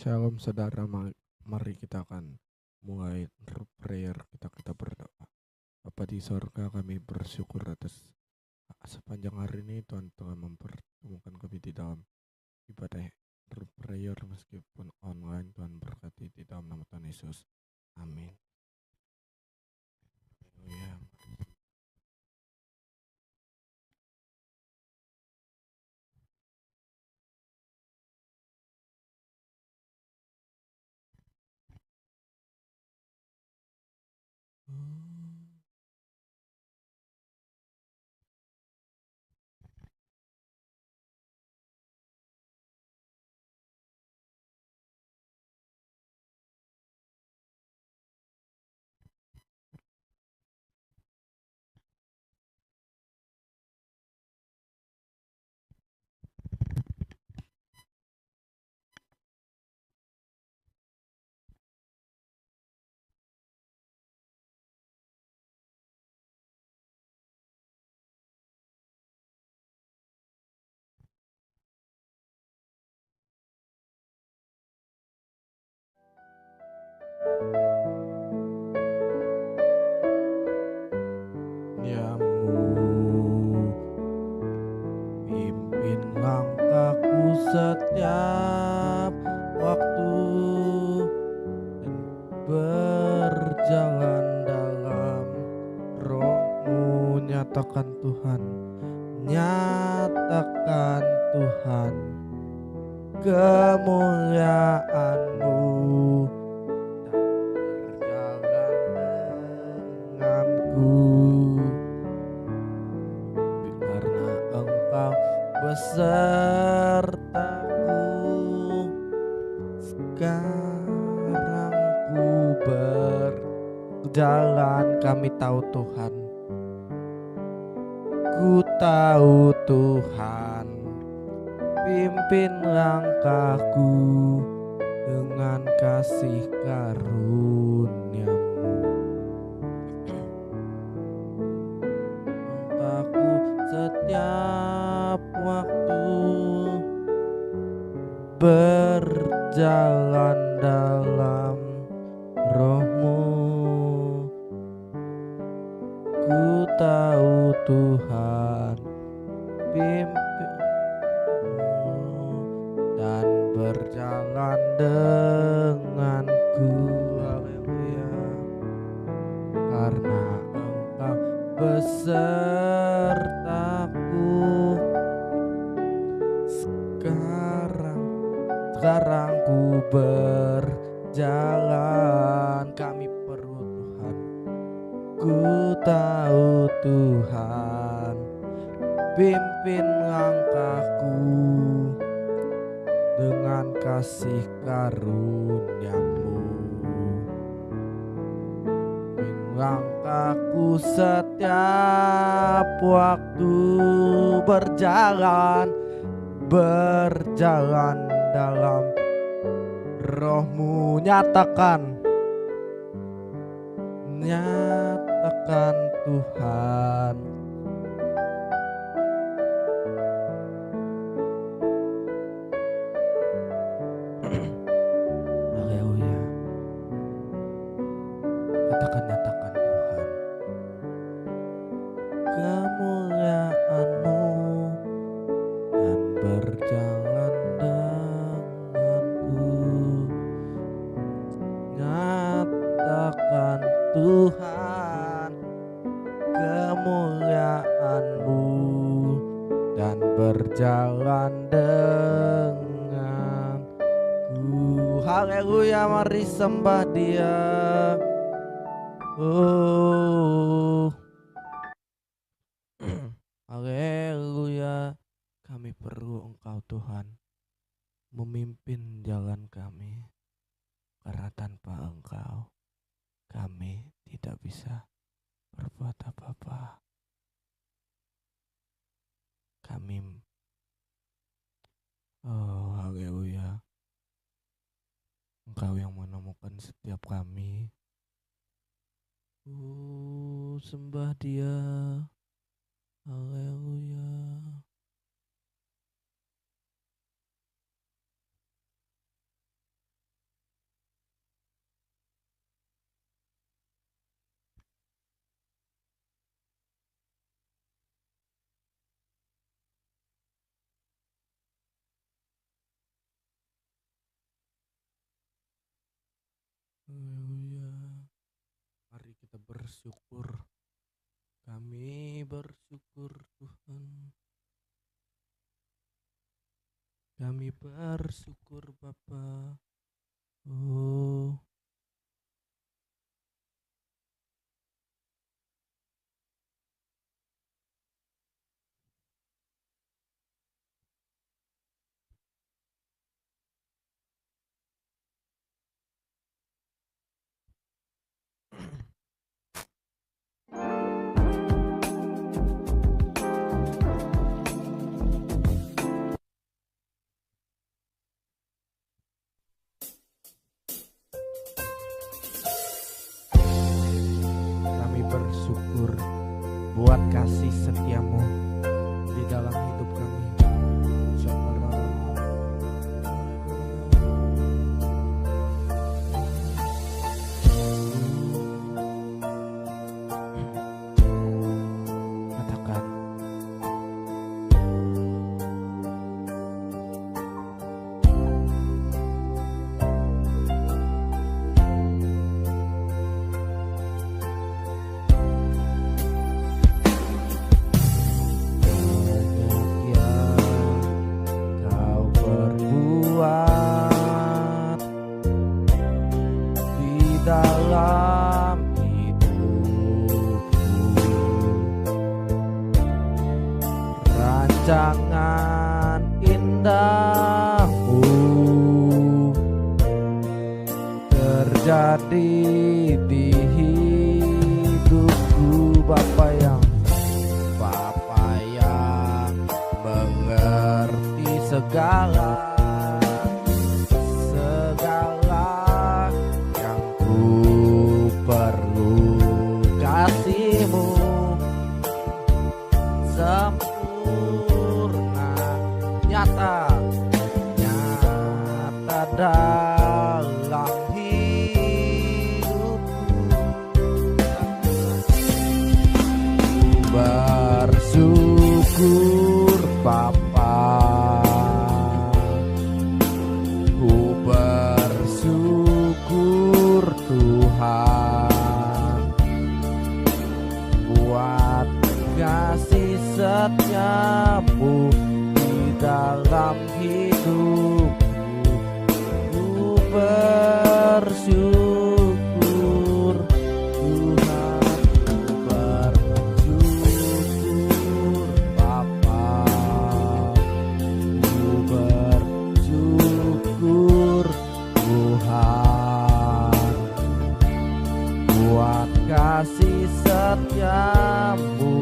Shalom saudara, mari kita akan mulai prayer, kita berdoa. Bapa di sorga, kami bersyukur atas sepanjang hari ini Tuhan telah mempertemukan kami di dalam ibadah prayer meskipun online. Tuhan berkati di dalam nama Tuhan Yesus. Amin. Haleluya. Pimpin langkahku setiap waktu dan berjalan dalam Roh-Mu. Nyatakan Tuhan, nyatakan Tuhan kemuliaan-Mu dan berjalan denganku, karena Engkau besertaku. Sekarang ku berjalan, kami tahu Tuhan, ku tahu Tuhan, pimpin langkahku dengan kasih karunia-Mu. Langkahku setiap waktu berjalan dalam Roh-Mu. Ku tahu Tuhan, pimpin dan berjalan denganku. Haleluya. Karena Engkau besertaku. Sekarang ku berjalan, kami perlu Tuhan. Ku tahu Tuhan, pimpin langkahku dengan kasih karunia-Mu. Pimpin langkahku setiap waktu berjalan dalam Roh-Mu. Nyatakan Tuhan, haleluya. Katakan, nyatakan Tuhan kemuliaan-Mu dan berjalan denganku. Nyatakan Tuhan kemuliaan-Mu dan berjalan denganku. Haleluya, mari sembah Dia. Haleluya. Kami perlu Engkau Tuhan, memimpin jalan kami, karena tanpa Engkau kami tidak bisa berbuat apa-apa. Haleluya. Engkau yang menemukan setiap kami. Sembah Dia. Haleluya. Haleluya. Mari kita bersyukur. Kami bersyukur Tuhan. Kami bersyukur Bapa. Oh, kami bersyukur buat kasih setiamu di dalam hidup kami. Katakan, kau berbuat di dalam hidupku, rancangan indahmu terjadi di hidupku. Bapa yang mengerti segala yang ku perlu, kasih-Mu sempurna, nyata dalam hidupku. Bersyukur Bapa, ku bersyukur Tuhan buat kasih setiamu di dalam hidupku. Ku bersyukur Tuhan, ku bersyukur Bapa, ku bersyukur Tuhan buat kasih setiamu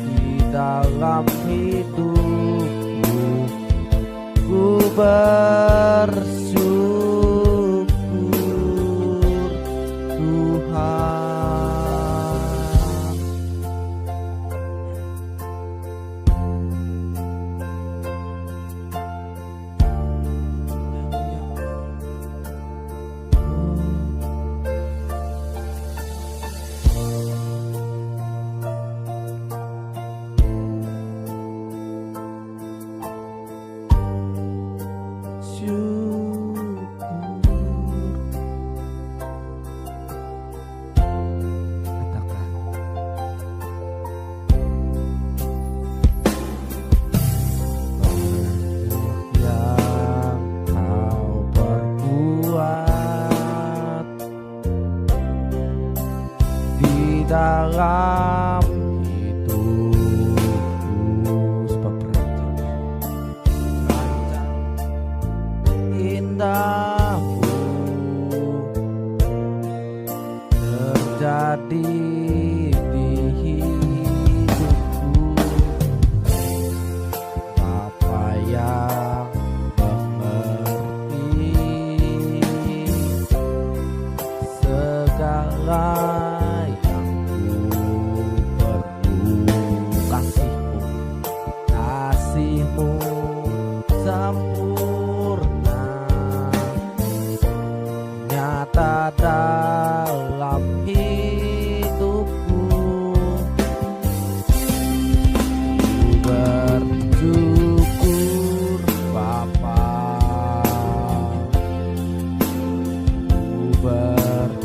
di dalam hidupku. Ku bersyukur Tuhan. Dalam hidupku, sebab rancangan indahmu terjadi di hidupku. Bapa yang mengerti segala sempurna, nyata dalam hidupku. Ku bersyukur Bapa, ku bersyukur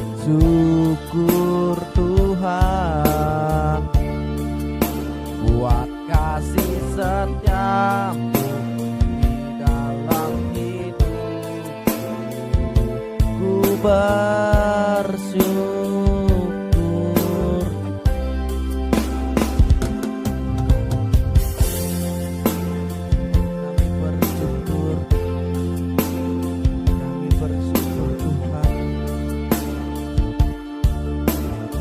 bersyukur. Kami bersyukur Tuhan,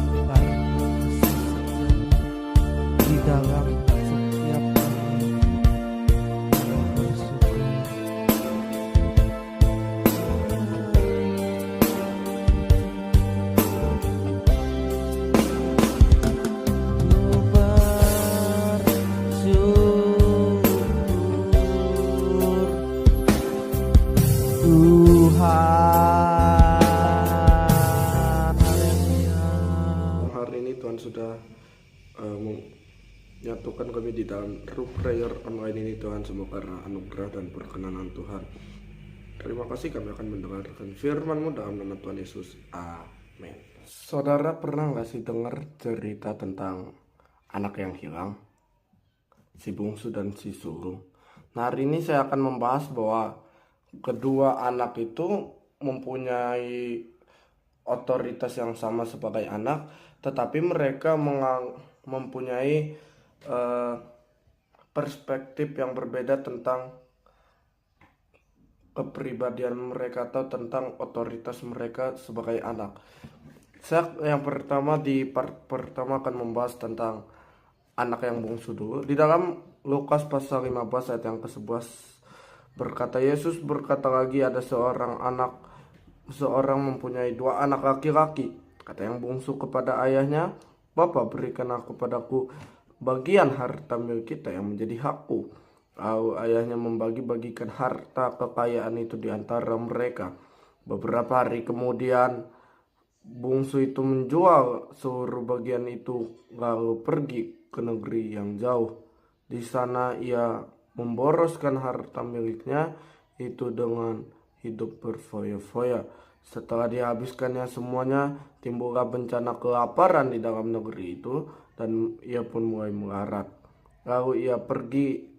karena kasih setia di dalam setiap kami. Kami bersyukur. Tuhan, haleluya. Hari ini Tuhan sudah menyatukan kami di dalam Root Prayer online ini Tuhan, semua karena anugerah dan perkenanan Tuhan. Terima kasih, kami akan mendengarkan firman-Mu dalam nama Tuhan Yesus. Amin. Saudara pernah gak sih dengar cerita tentang anak yang hilang? Si bungsu dan si sulung. Nah, hari ini saya akan membahas bahwa kedua anak itu mempunyai otoritas yang sama sebagai anak, tetapi mereka mempunyai perspektif yang berbeda tentang kepribadian mereka atau tentang otoritas mereka sebagai anak. Saya yang pertama di part pertama akan membahas tentang anak yang bungsu dulu. Di dalam Lukas pasal 15 ayat yang ke-11 berkata, Yesus berkata lagi, ada seorang mempunyai 2 anak laki-laki. Kata yang bungsu kepada ayahnya, Bapa, berikanlah kepadaku bagian harta milik kita yang menjadi hakku. Lalu ayahnya membagi-bagikan harta kekayaan itu di antara mereka. Beberapa hari kemudian bungsu itu menjual seluruh bagian itu lalu pergi ke negeri yang jauh. Di sana ia memboroskan harta miliknya itu dengan hidup berfoya-foya. Setelah dihabiskannya semuanya, timbullah bencana kelaparan di dalam negeri itu dan ia pun mulai melarat. Lalu ia pergi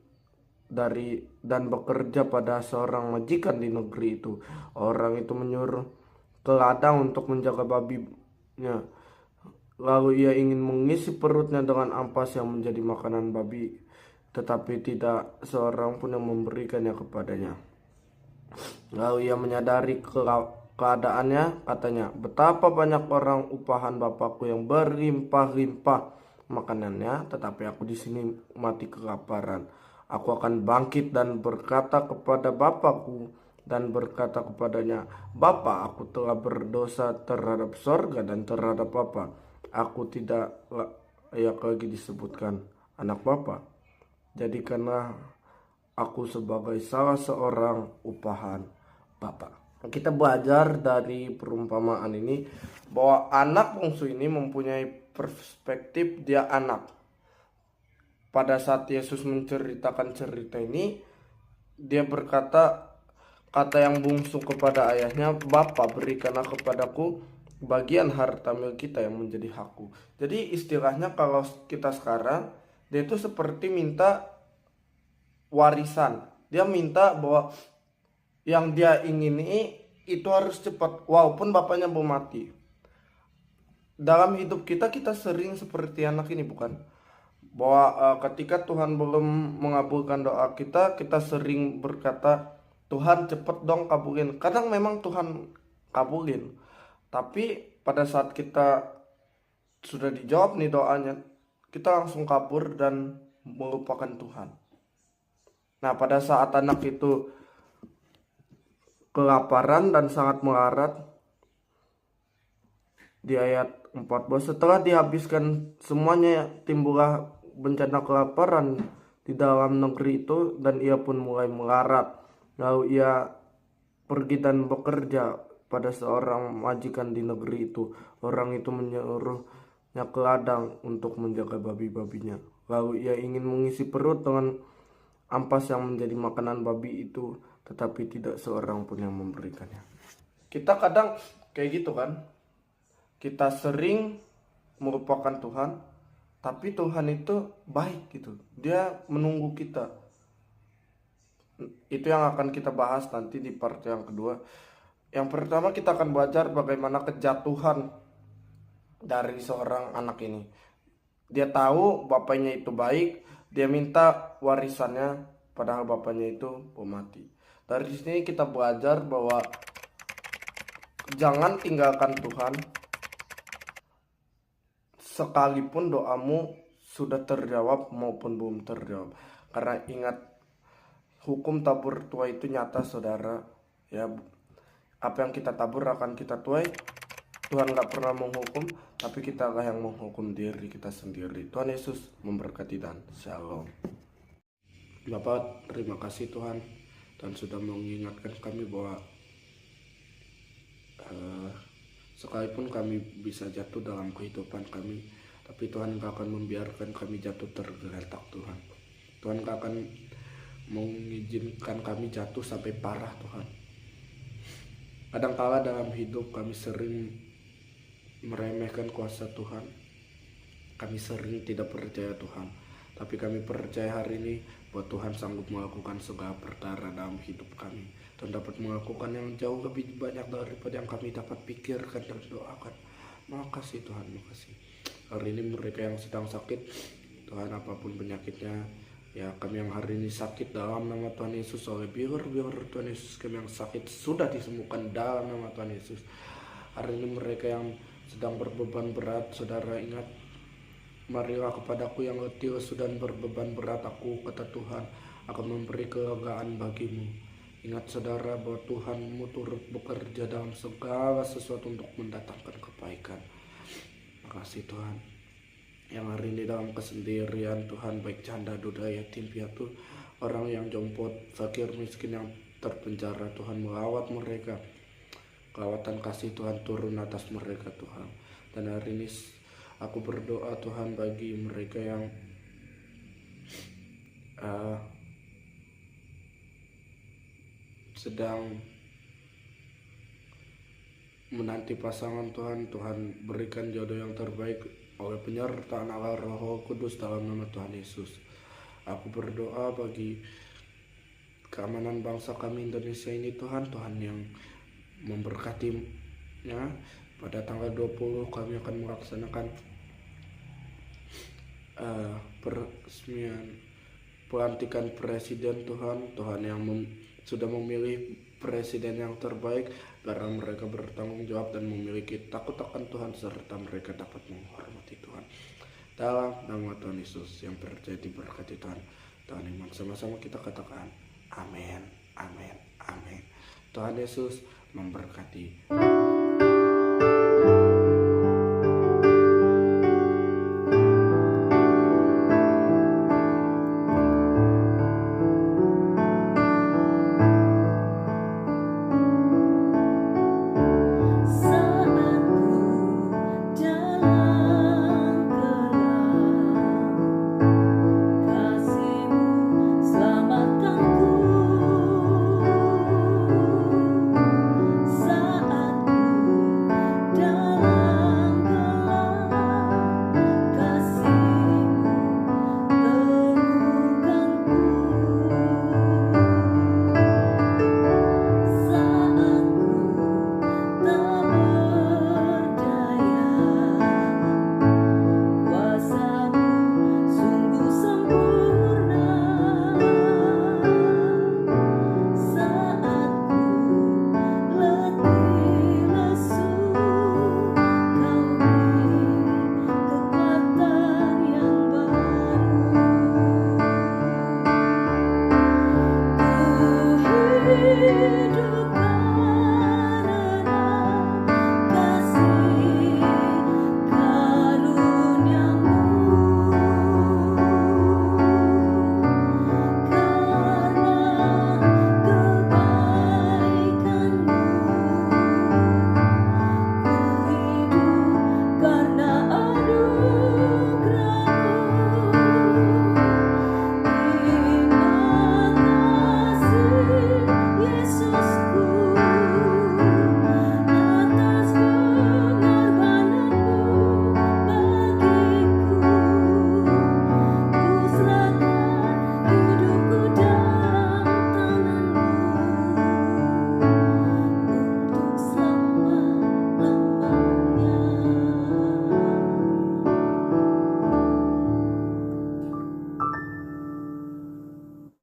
dan bekerja pada seorang majikan di negeri itu. Orang itu menyuruh ke ladang untuk menjaga babinya. Lalu ia ingin mengisi perutnya dengan ampas yang menjadi makanan babi, tetapi tidak seorang pun yang memberikannya kepadanya. Lalu ia menyadari keadaannya, katanya, betapa banyak orang upahan Bapakku yang berlimpah-limpah makanannya, tetapi aku di sini mati kelaparan. Aku akan bangkit dan berkata kepada Bapakku dan berkata kepadanya, Bapa, aku telah berdosa terhadap sorga dan terhadap Bapa. Aku tidak layak lagi disebutkan anak Bapa. Jadikanlah aku sebagai salah seorang upahan Bapa. Kita belajar dari perumpamaan ini bahwa anak bungsu ini mempunyai perspektif dia anak. Pada saat Yesus menceritakan cerita ini, dia berkata, kata yang bungsu kepada ayahnya, Bapa, berikanlah kepadaku bagian harta milik kita yang menjadi hakku. Jadi istilahnya kalau kita sekarang, dia itu seperti minta warisan. Dia minta bahwa yang dia ingini itu harus cepat, walaupun bapaknya belum mati. Dalam hidup kita sering seperti anak ini, bukan? Bahwa ketika Tuhan belum mengabulkan doa kita sering berkata, Tuhan cepet dong kabulin. Kadang memang Tuhan kabulin, tapi pada saat kita sudah dijawab nih doanya, kita langsung kabur dan melupakan Tuhan. Nah, pada saat anak itu kelaparan dan sangat melarat, di ayat 14, setelah dihabiskan semuanya, timbullah bencana kelaparan di dalam negeri itu dan ia pun mulai melarat. Lalu ia pergi dan bekerja pada seorang majikan di negeri itu. Orang itu menyuruhnya ke ladang untuk menjaga babi-babinya. Lalu ia ingin mengisi perut dengan ampas yang menjadi makanan babi itu, tetapi tidak seorang pun yang memberikannya. Kita kadang kayak gitu kan. Kita sering melupakan Tuhan, tapi Tuhan itu baik gitu. Dia menunggu kita. Itu yang akan kita bahas nanti di part yang kedua. Yang pertama kita akan belajar bagaimana kejatuhan dari seorang anak ini. Dia tahu bapaknya itu baik, dia minta warisannya padahal bapaknya itu pemati. Dari sini kita belajar bahwa jangan tinggalkan Tuhan sekalipun doamu sudah terjawab maupun belum terjawab. Karena ingat, hukum tabur tuai itu nyata saudara. Ya, apa yang kita tabur akan kita tuai. Tuhan gak pernah menghukum, tapi kita lah yang menghukum diri kita sendiri. Tuhan Yesus memberkati dan shalom. Bapak, terima kasih Tuhan. Tuhan sudah mengingatkan kami bahwa sekalipun kami bisa jatuh dalam kehidupan kami, tapi Tuhan gak akan membiarkan kami jatuh tergeletak Tuhan. Tuhan gak akan mengizinkan kami jatuh sampai parah Tuhan. Kadangkala dalam hidup kami sering meremehkan kuasa Tuhan. Kami sering tidak percaya Tuhan. Tapi kami percaya hari ini bahwa Tuhan sanggup melakukan segala perkara dalam hidup kami. Tuhan dapat melakukan yang jauh lebih banyak daripada yang kami dapat pikirkan dan doakan. Makasih Tuhan, makasih. Hari ini mereka yang sedang sakit, Tuhan apapun penyakitnya, ya kami yang hari ini sakit dalam nama Tuhan Yesus, oleh biar Tuhan Yesus, kami yang sakit sudah disembuhkan dalam nama Tuhan Yesus. Hari ini mereka yang sedang berbeban berat, saudara ingat, marilah kepadaku yang letih dan berbeban berat, aku, kata Tuhan, akan memberi kelegaan bagimu. Ingat saudara bahwa Tuhanmu turut bekerja dalam segala sesuatu untuk mendatangkan kebaikan. Makasih Tuhan. Yang hari ini dalam kesendirian Tuhan, baik janda, duda, yatim piatu, orang yang jompot, fakir, miskin yang terpenjara, Tuhan melawat mereka. Kelawatan kasih Tuhan turun atas mereka Tuhan. Dan hari ini aku berdoa Tuhan bagi mereka yang sedang menanti pasangan Tuhan. Tuhan berikan jodoh yang terbaik oleh penyertaan Allah Roh Kudus dalam nama Tuhan Yesus. Aku berdoa bagi keamanan bangsa kami Indonesia ini Tuhan. Tuhan yang memberkatinya. Pada tanggal 20 kami akan melaksanakan peresmian pelantikan presiden Tuhan. Tuhan yang sudah memilih presiden yang terbaik, karena mereka bertanggung jawab dan memiliki takut akan Tuhan, serta mereka dapat menghormati Tuhan. Dalam nama Tuhan Yesus yang percaya diberkati Tuhan. Tuhan iman sama-sama kita katakan amin, amin, amin. Tuhan Yesus memberkati.